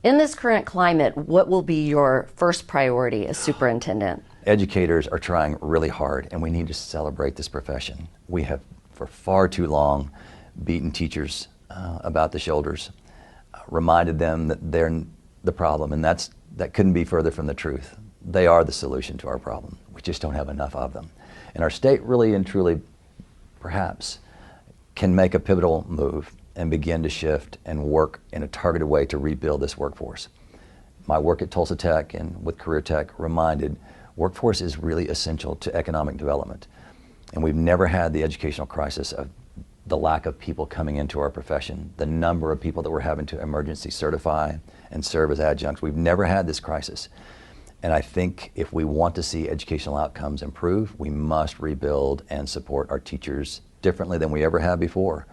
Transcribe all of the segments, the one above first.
In this current climate, what will be your first priority as superintendent? Educators are trying really hard, and we need to celebrate this profession. We have, for far too long, beaten teachers about the shoulders, reminded them that they're the problem, and that couldn't be further from the truth. They are the solution to our problem. We just don't have enough of them. And our state really and truly, perhaps, can make a pivotal move and begin to shift and work in a targeted way to rebuild this workforce. My work at Tulsa Tech and with Career Tech reminded workforce is really essential to economic development. And we've never had the educational crisis of the lack of people coming into our profession, the number of people that we're having to emergency certify and serve as adjuncts. We've never had this crisis. And I think if we want to see educational outcomes improve, we must rebuild and support our teachers differently than we ever have before.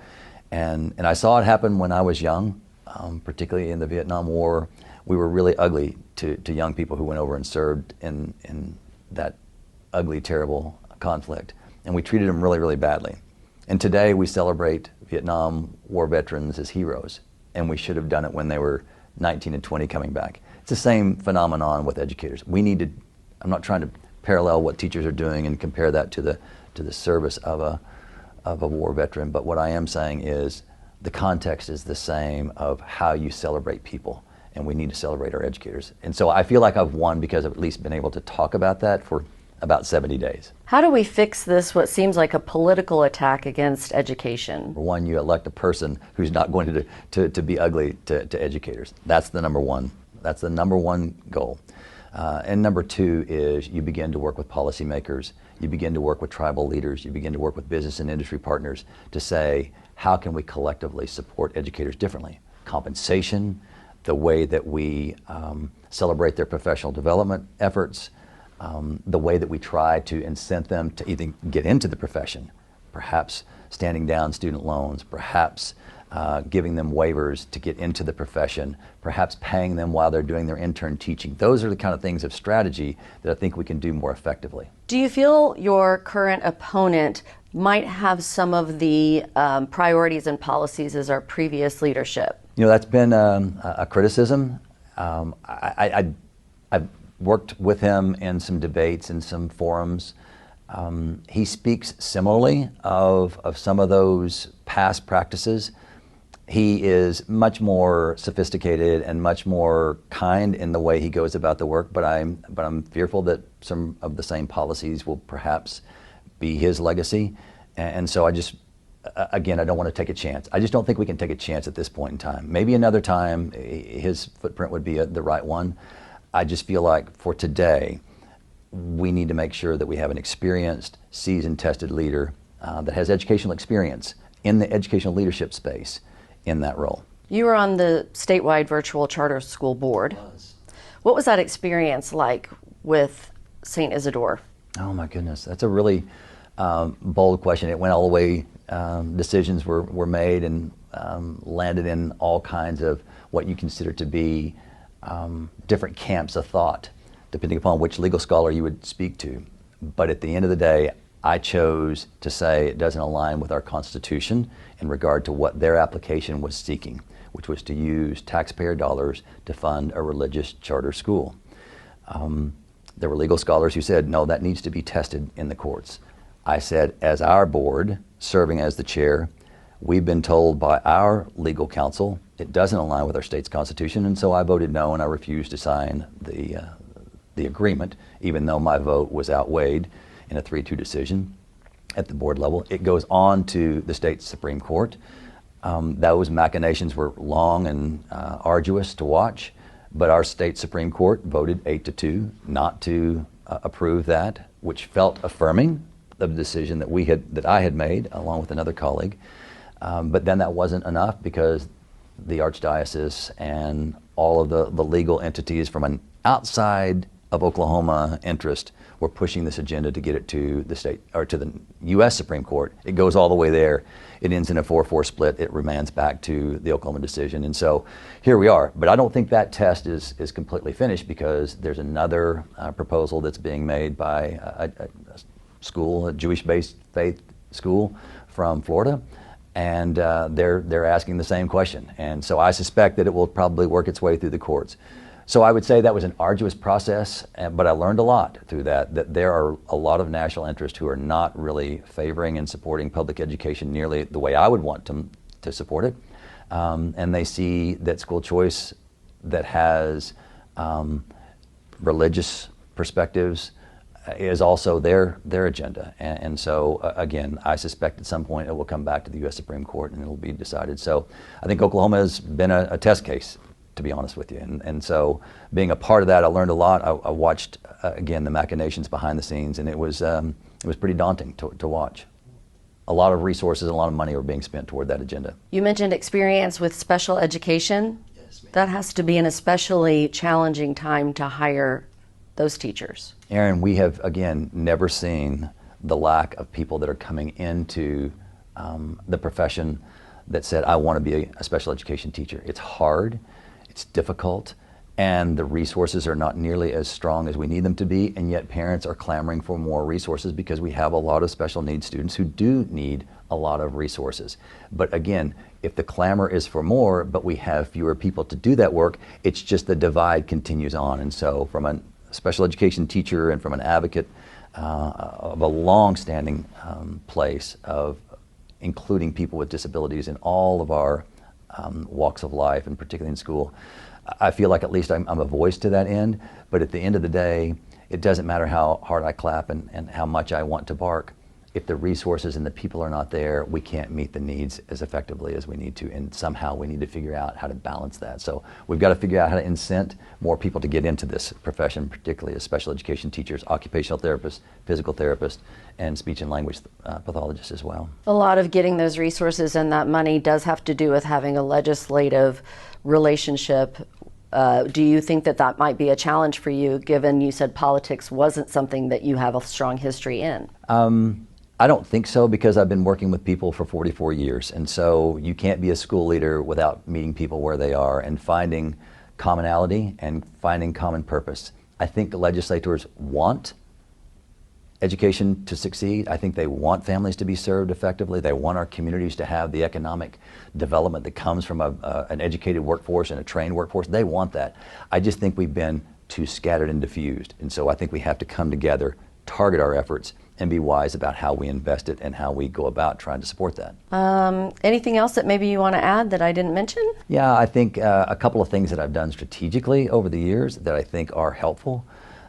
And I saw it happen when I was young, particularly in the Vietnam War. We were really ugly to young people who went over and served in that ugly, terrible conflict. And we treated them really, really badly. And today we celebrate Vietnam War veterans as heroes. And we should have done it when they were 19 and 20 coming back. It's the same phenomenon with educators. We need to, I'm not trying to parallel what teachers are doing and compare that to the service of a war veteran, but what I am saying is the context is the same of how you celebrate people, and we need to celebrate our educators. And so I feel like I've won because I've at least been able to talk about that for about 70 days. How do we fix this, what seems like a political attack against education? For one, you elect a person who's not going to be ugly to educators. That's the number one. That's the number one goal. And number two is you begin to work with policymakers, you begin to work with tribal leaders, you begin to work with business and industry partners to say, how can we collectively support educators differently? Compensation, the way that we celebrate their professional development efforts, the way that we try to incent them to even get into the profession, perhaps standing down student loans, perhaps giving them waivers to get into the profession, perhaps paying them while they're doing their intern teaching. Those are the kind of things of strategy that I think we can do more effectively. Do you feel your current opponent might have some of the priorities and policies as our previous leadership? You know, that's been a criticism. I've worked with him in some debates and some forums. He speaks similarly of some of those past practices. He is much more sophisticated and much more kind in the way he goes about the work, but I'm fearful that some of the same policies will perhaps be his legacy. And so I just, again, I don't want to take a chance. I just don't think we can take a chance at this point in time. Maybe another time his footprint would be the right one. I just feel like for today, we need to make sure that we have an experienced, seasoned, tested leader that has educational experience in the educational leadership space in that role. You were on the statewide virtual charter school board. What was that experience like with St. Isidore? Oh my goodness, that's a really bold question. It went all the way, decisions were made and landed in all kinds of what you consider to be different camps of thought, depending upon which legal scholar you would speak to. But at the end of the day, I chose to say it doesn't align with our Constitution in regard to what their application was seeking, which was to use taxpayer dollars to fund a religious charter school. There were legal scholars who said, no, that needs to be tested in the courts. I said, as our board, serving as the chair, we've been told by our legal counsel it doesn't align with our state's Constitution, and so I voted no, and I refused to sign the agreement, even though my vote was outweighed in a 3-2 decision at the board level. It goes on to the state Supreme Court. Those machinations were long and arduous to watch, but our state Supreme Court voted 8-2 not to approve that, which felt affirming of the decision that I had made along with another colleague. But then that wasn't enough because the Archdiocese and all of the legal entities from an outside of Oklahoma interest were pushing this agenda to get it to the state or to the U.S. Supreme Court. It goes all the way there. It ends in a 4-4 split. It remands back to the Oklahoma decision. And so here we are. But I don't think that test is completely finished because there's another proposal that's being made by a school, a Jewish-based faith school from Florida. and they're asking the same question. And so I suspect that it will probably work its way through the courts. So I would say that was an arduous process, but I learned a lot through that there are a lot of national interests who are not really favoring and supporting public education nearly the way I would want them to support it. And they see that school choice that has religious perspectives is also their agenda. And so, again, I suspect at some point it will come back to the U.S. Supreme Court and it will be decided. So I think Oklahoma has been a test case, to be honest with you. And so being a part of that, I learned a lot. I watched, again, the machinations behind the scenes, and it was pretty daunting to watch. A lot of resources and a lot of money were being spent toward that agenda. You mentioned experience with special education. Yes, ma'am. That has to be an especially challenging time to hire those teachers. Aaron, we have, again, never seen the lack of people that are coming into the profession that said, I want to be a special education teacher. It's hard, it's difficult, and the resources are not nearly as strong as we need them to be, and yet parents are clamoring for more resources because we have a lot of special needs students who do need a lot of resources. But again, if the clamor is for more, but we have fewer people to do that work, it's just the divide continues on. And so from a special education teacher and from an advocate of a long-standing place of including people with disabilities in all of our walks of life, and particularly in school, I feel like at least I'm a voice to that end. But at the end of the day, it doesn't matter how hard I clap and how much I want to bark. If the resources and the people are not there, we can't meet the needs as effectively as we need to, and somehow we need to figure out how to balance that. So we've got to figure out how to incent more people to get into this profession, particularly as special education teachers, occupational therapists, physical therapists, and speech and language pathologists as well. A lot of getting those resources and that money does have to do with having a legislative relationship. Do you think that might be a challenge for you, given you said politics wasn't something that you have a strong history in? I don't think so, because I've been working with people for 44 years. And so you can't be a school leader without meeting people where they are and finding commonality and finding common purpose. I think the legislators want education to succeed. I think they want families to be served effectively. They want our communities to have the economic development that comes from an educated workforce and a trained workforce. They want that. I just think we've been too scattered and diffused. And so I think we have to come together, target our efforts, and be wise about how we invest it and how we go about trying to support that. Anything else that maybe you want to add that I didn't mention? Yeah, I think a couple of things that I've done strategically over the years that I think are helpful.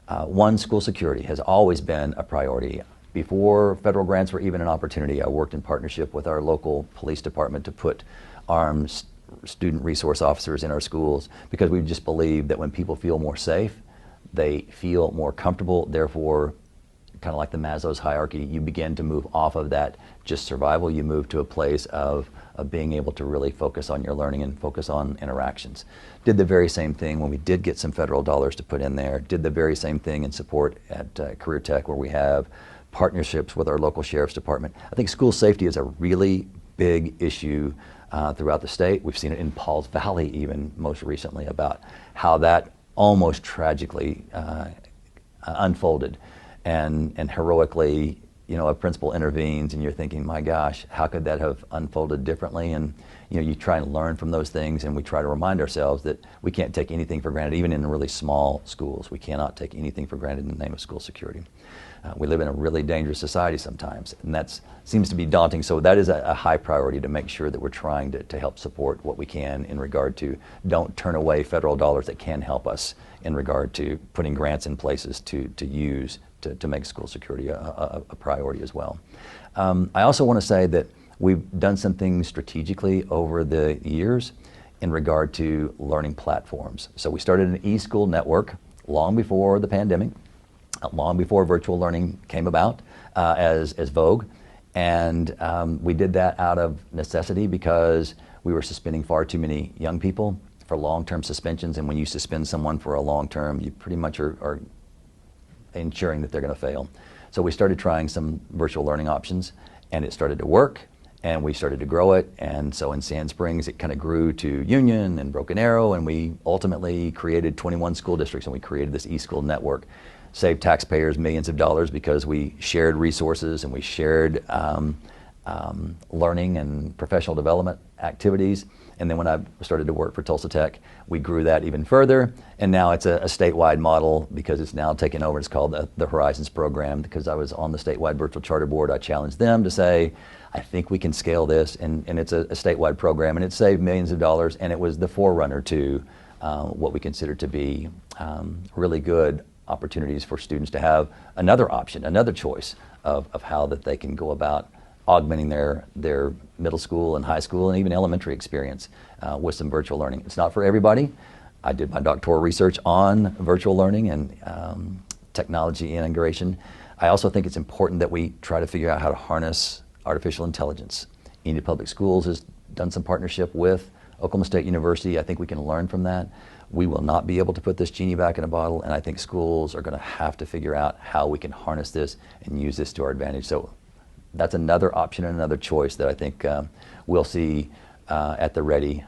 One, school security has always been a priority. Before federal grants were even an opportunity, I worked in partnership with our local police department to put armed student resource officers in our schools, because we just believe that when people feel more safe, they feel more comfortable. Therefore, kind of like the Maslow's hierarchy, you begin to move off of that just survival. You move to a place of being able to really focus on your learning and focus on interactions. Did the very same thing when we did get some federal dollars to put in there. Did the very same thing in support at Career Tech, where we have partnerships with our local sheriff's department. I think school safety is a really big issue throughout the state. We've seen it in Pauls Valley even most recently, about how that almost tragically unfolded. And heroically, a principal intervenes, and you're thinking, my gosh, how could that have unfolded differently? And you try and learn from those things, and we try to remind ourselves that we can't take anything for granted, even in really small schools. We cannot take anything for granted in the name of school security. We live in a really dangerous society sometimes, and that seems to be daunting. So that is a high priority, to make sure that we're trying to help support what we can in regard to don't turn away federal dollars that can help us in regard to putting grants in places to use to make school security a priority as well. I also want to say that we've done some things strategically over the years in regard to learning platforms. So we started an eSchool network long before the pandemic, long before virtual learning came about as vogue. And we did that out of necessity, because we were suspending far too many young people for long-term suspensions. And when you suspend someone for a long term, you pretty much are ensuring that they're going to fail. So we started trying some virtual learning options, and it started to work, and we started to grow it. And so in Sand Springs, it kind of grew to Union and Broken Arrow, and we ultimately created 21 school districts, and we created this eSchool network. Saved taxpayers millions of dollars, because we shared resources and we shared learning and professional development activities. And then when I started to work for Tulsa Tech, we grew that even further. And now it's a statewide model because it's now taken over. It's called the Horizons program. Because I was on the statewide virtual charter board, I challenged them to say, I think we can scale this. And it's a statewide program, and it saved millions of dollars. And it was the forerunner to what we consider to be really good opportunities for students to have another option, another choice of how that they can go about augmenting their middle school and high school and even elementary experience with some virtual learning. It's not for everybody. I did my doctoral research on virtual learning and technology integration. I also think it's important that we try to figure out how to harness artificial intelligence. Indiana Public Schools has done some partnership with Oklahoma State University. I think we can learn from that. We will not be able to put this genie back in a bottle, and I think schools are going to have to figure out how we can harness this and use this to our advantage. So that's another option and another choice that I think we'll see at the ready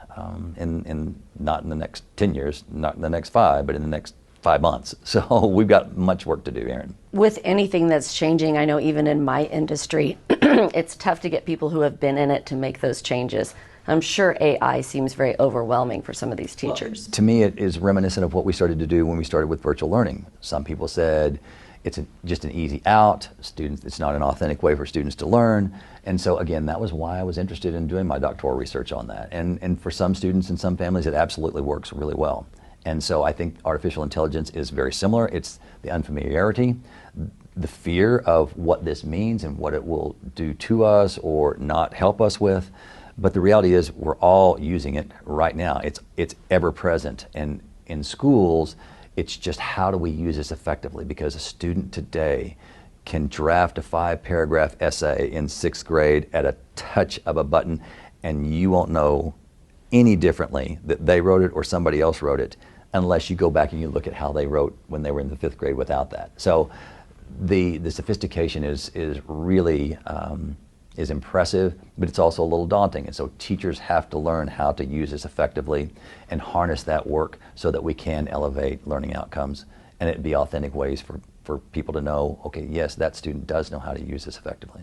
in not in the next 10 years, not in the next 5, but in the next 5 months. So we've got much work to do, Erin. With anything that's changing, I know even in my industry, it's tough to get people who have been in it to make those changes. I'm sure AI seems very overwhelming for some of these teachers. To me, it is reminiscent of what we started to do when we started with virtual learning. Some people said it's just an easy out. Students, it's not an authentic way for students to learn. And so again, that was why I was interested in doing my doctoral research on that. And for some students and some families, it absolutely works really well. And so I think artificial intelligence is very similar. It's the unfamiliarity, the fear of what this means and what it will do to us or not help us with. But the reality is we're all using it right now. It's ever present. And in schools, it's just how do we use this effectively? Because a student today can draft a 5-paragraph essay in 6th grade at a touch of a button, and you won't know any differently that they wrote it or somebody else wrote it unless you go back and you look at how they wrote when they were in the 5th grade without that. So the sophistication is really is impressive, but it's also a little daunting. And so teachers have to learn how to use this effectively and harness that work so that we can elevate learning outcomes and it be authentic ways for people to know, okay, yes, that student does know how to use this effectively.